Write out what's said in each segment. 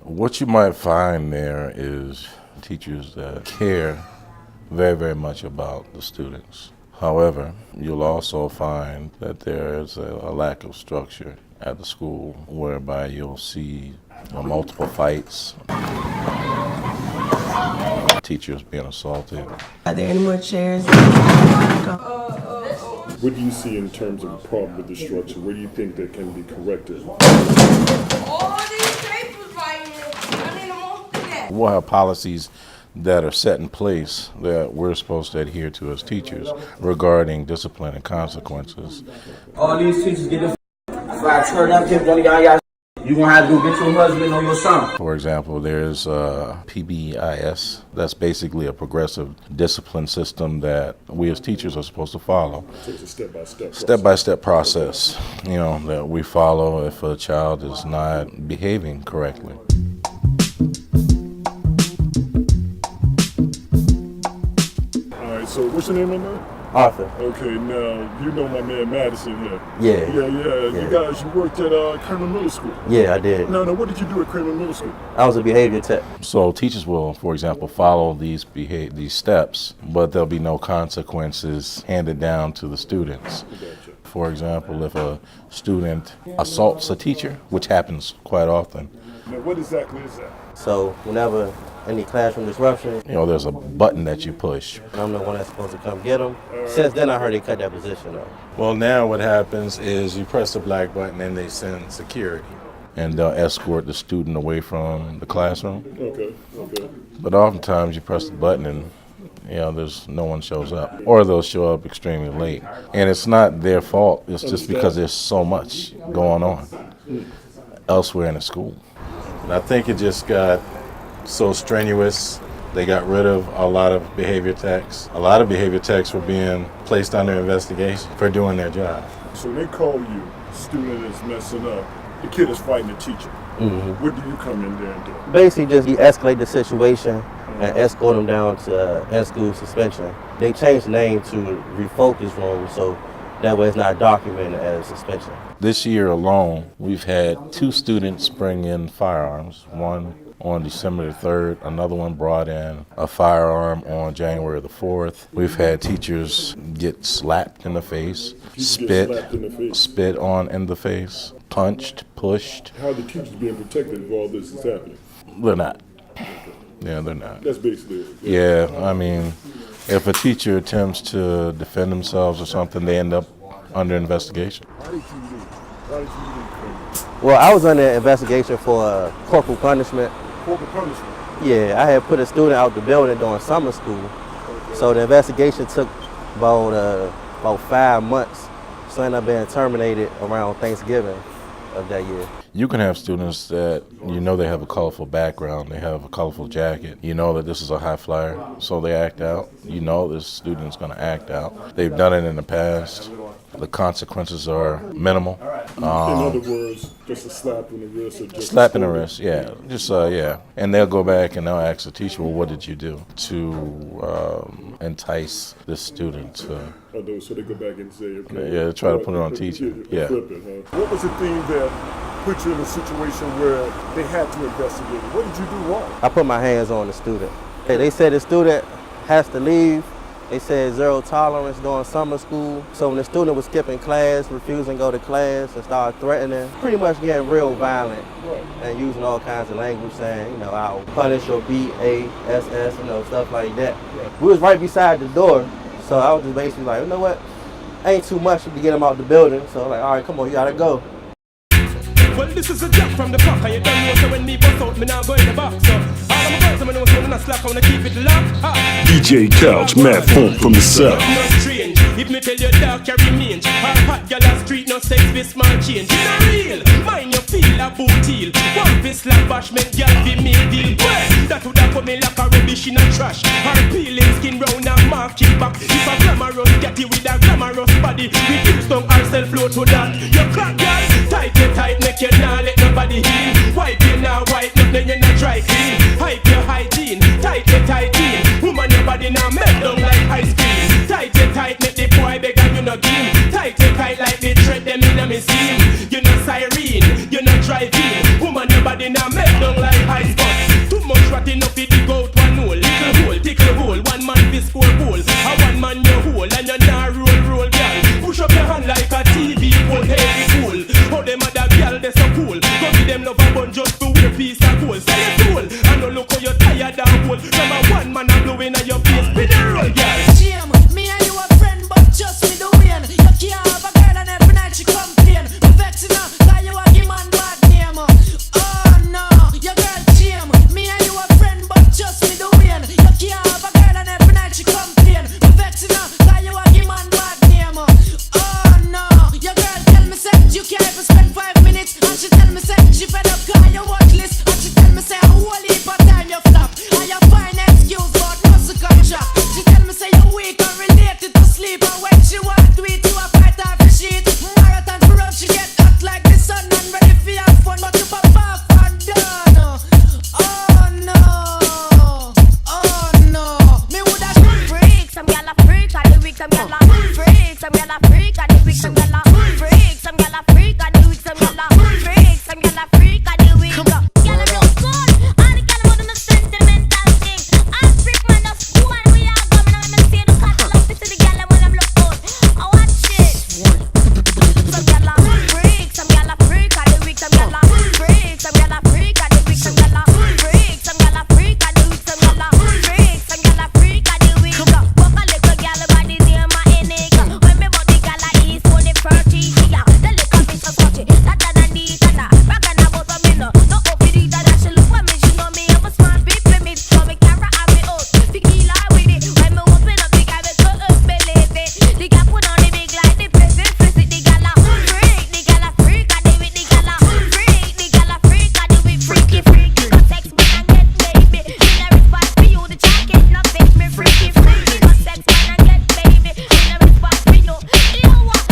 What you might find there is teachers that care very, very much about the students. However, you'll also find that there is a lack of structure at the school whereby you'll see multiple fights, teachers being assaulted. Are there any more chairs? What do you see in terms of a problem with the structure? Where do you think that can be corrected? All these papers right here, I need them all to that. We'll have policies that are set in place that we're supposed to adhere to as teachers regarding discipline and consequences. All these teachers get the flag turned up, get one of y'all. You gonna have to go get your husband or your son. For example, there's PBIS. That's basically a progressive discipline system that we as teachers are supposed to follow. So it's a step-by-step Step-by-step process, that we follow if a child is not behaving correctly. All right, so what's your name on that? Arthur. Okay, now, you know my man Madison here. Yeah. You guys, you worked at Crippling Middle School. Yeah, I did. No, what did you do at Crippling Middle School? I was a behavior tech. So teachers will, for example, follow these steps, but there'll be no consequences handed down to the students. Gotcha. For example, if a student assaults a teacher, which happens quite often, Now, what exactly is that? So whenever any classroom disruption, there's a button that you push. I'm the one that's supposed to come get them. Since then, I heard they cut that position off. Well, now what happens is you press the black button and they send security, and they'll escort the student away from the classroom. Okay. But oftentimes you press the button and there's no one shows up, or they'll show up extremely late. And it's not their fault. It's just because there's so much going on elsewhere in the school. And I think it just got so strenuous. They got rid of a lot of behavior techs. A lot of behavior techs were being placed under investigation for doing their job. So they call you, student is messing up, the kid is fighting the teacher. Mm-hmm. What do you come in there and do? Basically, just de-escalate the situation and escort them down to in-school suspension. They changed the name to refocus room, so that way it's not documented as suspension. This year alone, we've had 2 students bring in firearms, one on December the 3rd, another one brought in a firearm on January the 4th. We've had teachers get slapped in the face, spit on in the face, punched, pushed. How are the teachers being protected if all this is happening? They're not. Yeah, they're not. That's basically it. Yeah, I mean, if a teacher attempts to defend themselves or something, they end up under investigation. Why did you leave? Why did you leave Crippling? Well, I was under investigation for corporal punishment. Corporal punishment? Yeah, I had put a student out the building during summer school. So the investigation took about 5 months. So I ended up being terminated around Thanksgiving of that year. You can have students that they have a colorful background, they have a colorful jacket, that this is a high flyer, so they act out. This student's going to act out. They've done it in the past. The consequences are minimal. In other words, just a slap in the wrist or just slap in the wrist, yeah. Just and they'll go back and they'll ask the teacher, well, what did you do to entice this student to? So they go back and say, okay. Yeah, try to put it on teacher. Yeah. What was the thing that put you in a situation where they had to investigate it? What did you do wrong? I put my hands on the student. They said the student has to leave. They said 0 tolerance during summer school. So when the student was skipping class, refusing to go to class, and started threatening, pretty much getting real violent and using all kinds of language saying, I'll punish or BASS, stuff like that. We was right beside the door, so I was just basically like, you know what? Ain't too much to get him out the building. So like, all right, come on, you gotta go. Well, this is a job from the park, and you don't know, so when me bust out, me now go in the box. So all of my girls, I know, so when I slack, I wanna keep it locked. DJ Couch, mad funk from the south. No strange, if me tell you dark, carry mange. All hot gal on street, no sex, this small change. It's not real, mind you feel a boot heel. One piece like bashment, gal be me deal. Well, that would have put me like a rubbish in a trash. Her peeling skin round and mark it back. If a glamorous catty with a glamorous body, reduce down herself flow to that. Your clock, gal, tight, make you nah let nobody in. Wipe you now, wipe nothing, you not dry clean. Hype your hygiene, tight in. Woman, your body now melt down like ice cream. Tight, make the boy beg and you no game. Tight like they tread them in a machine. You not siren, you not driving. Woman, your body now melt down like like ice butt. Too much rotting up it dig out one hole. Little hole, tickle hole. One man fi score goal. A one man your hole and you nah roll, girl. Push up your hand like a TV pole. Hey, cool. How them other girl they so cool. Go give them love a bun just to wear piece of gold. Say you cool. I no look how you tired and hole. Number one man a blowing at your face. Spin the roll, girl. Jim, me and you a friend, but just me the win. You can't have a girl and every night she complain. Me vexing her, cause you a give man bad name. Oh no, your girl Jim. Me and you a friend, but just me the win. You can't have a girl and every night she complain. Me vexing her, cause you a give man bad name. Oh no, your girl tell me say you can't even spend 5 minutes, and she tell me say she fed up cause you watch list, and she tell me say a whole heap of time you flop, and you find excuse but muscle contract. She tell me say you're weak and related to sleep, and when she want to eat you a fight off the sheet. Marathon for rough, she get hot like the sun and ready for your fun, but you pop off and done. Oh no, oh no. Me woulda freak, some gyal a freak, and the weak some gyal a freak, some gyal a freak, and the weak some gyal a freak, some gyal a freak, and the weak some gyal a freak, some gyal a freak, and the weak. Gyal a look good, all the gyal a want to sentimental thing. I freak man up, woman we are coming on and see the cat love to the gyal when I'm look good. I watch it. Some gyal a freak, some gyal a freak, and the weak some gyal a freak, some gyal a freak, and the weak some gyal a freak, some gyal a freak, and the weak some gyal a freak, some gyal a freak, and the weak. Walk a little gyal body near my neck. When me body gyal a east on the 30, yeah, the little fish a touch it. That and the tana, rockin' about a minute. No up with it, that she look at me, she know me. I'm a smart people, me so me carry and me out. Tequila with it, when me open up the guy me go up believe it. The guy put on the big like the present visit. The gyal a freak, the gyal a freak, and the with the gyal a freak, the gyal a freak, and the with freaky freaky. Go sex me and get baby. In a response for you, the jacket not fit me freaky freaky. Go sex me and get baby. In a response for you, you know what?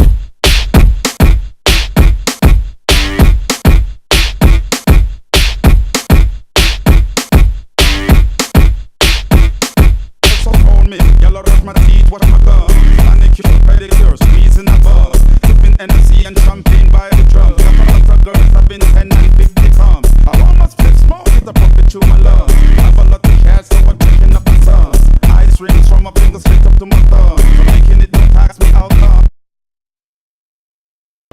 So hold me, y'all rush my teeth, what am I got? Manicure, pedicure, squeezing the buzz. Sipping Hennessy and champagne by the drum. Lots of girls have been 10 and 50 come. I almost split smoke, it's a profit to my love. Have a lot of cash, so I'm taking up the sums. Ice rings from my fingers straight up to my thumb. So making it don't tax me out.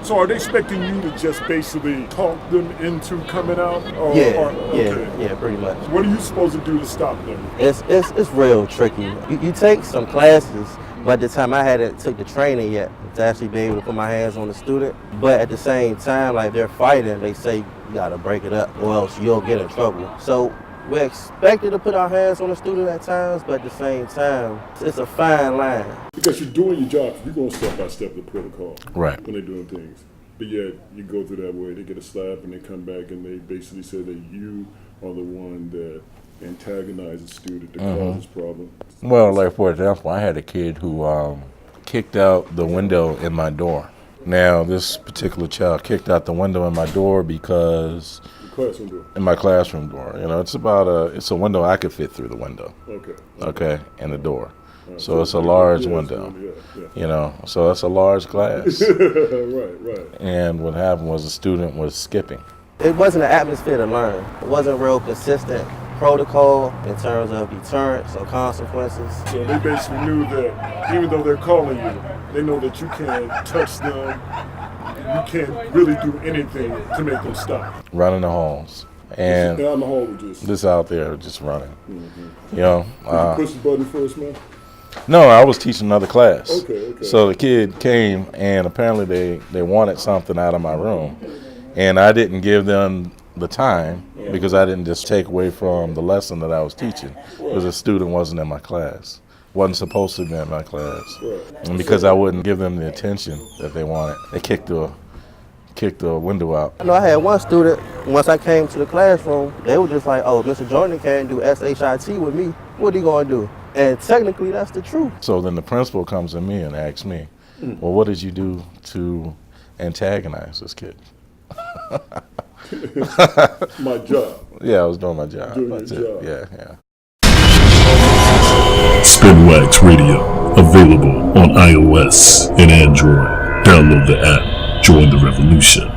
So are they expecting you to just basically talk them into coming out? Or, Yeah, pretty much. What are you supposed to do to stop them? It's real tricky. You take some classes, but at the time I hadn't took the training yet to actually be able to put my hands on the student. But at the same time, like they're fighting, they say you gotta break it up or else you'll get in trouble. So we're expected to put our hands on the student at times, but at the same time, it's a fine line. Because you're doing your job, you're going step by step the protocol. Right. When they're doing things. But yet, you go through that way, they get a slap and they come back and they basically say that you are the one that antagonizes the student that causes problems. Well, like for example, I had a kid who kicked out the window in my door. Now, this particular child kicked out the window in my door because Classroom door. in my classroom door, you know, it's a window I could fit through the window. Okay, and the door. So it's a large window, you know, so it's a large class. Right. And what happened was the student was skipping. It wasn't an atmosphere to learn. It wasn't real consistent protocol in terms of deterrence or consequences. So they basically knew that even though they're calling you, they know that you can't touch them, you can't really do anything to make them stop. Running the halls. And down the hall with just this out there just running. You know. Did you push the button first, man? No, I was teaching another class. Okay. So the kid came and apparently they wanted something out of my room. And I didn't give them the time because I didn't just take away from the lesson that I was teaching because the student wasn't in my class. Wasn't supposed to be in my class. And because I wouldn't give them the attention that they wanted, they kicked the window out. I know I had one student, once I came to the classroom, they were just like, oh, Mr. Jordan can't do SHIT with me. What he gonna do? And technically, that's the truth. So then the principal comes to me and asks me, well, what did you do to antagonize this kid? My job. Yeah, I was doing my job. Doing That's your it. job. Yeah. Spinwax Radio, available on iOS and Android. Download the app. Join the revolution.